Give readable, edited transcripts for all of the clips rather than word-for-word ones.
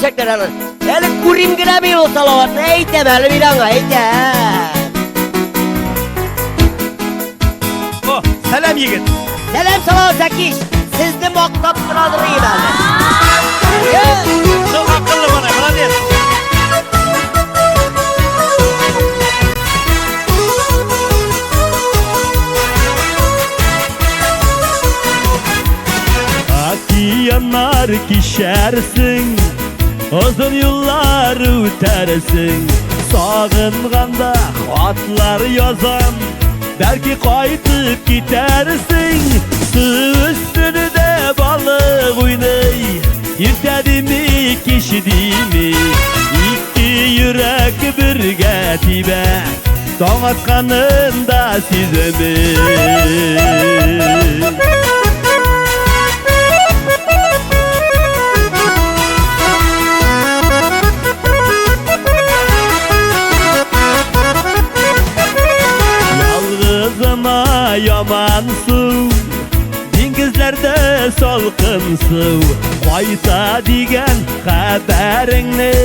Çekler alın. Yani kurim gire bir o salavatını eğite böyle bir an eğite. Oh, selam yigit. Selam salavat Zekiş. Sizni maktap duradırıyım ben. Çok akıllı bana, молодец. Aki yanar kişersin, uzun yıllar ötersin. Sağınganda hatlar yazan, belki kaytıp gidersin. Su üstünde balık oynay, irtedi mi kişidi mi? İki yürek birge tibe, son atkanında size mi? Yalgızıma yaman su, dengizlerde salkın su. Kayta digen haberini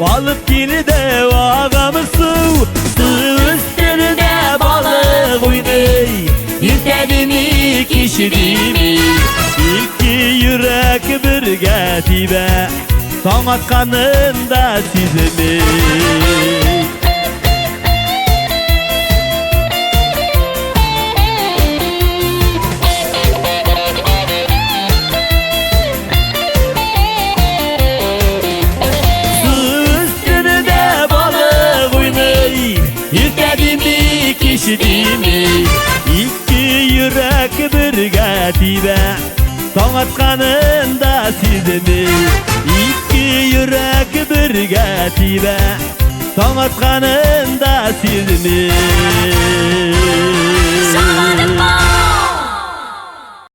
alıp kilide ağamı su. Su üstünde balık oynay, irtedi mi kişidi mi? İki yürek birge tibe, son atkanında sizi mi? Kişidimi, iki yürek birge tibe, son atkanında sizimi. İki yürek birge tibe, son atkanında sizimi.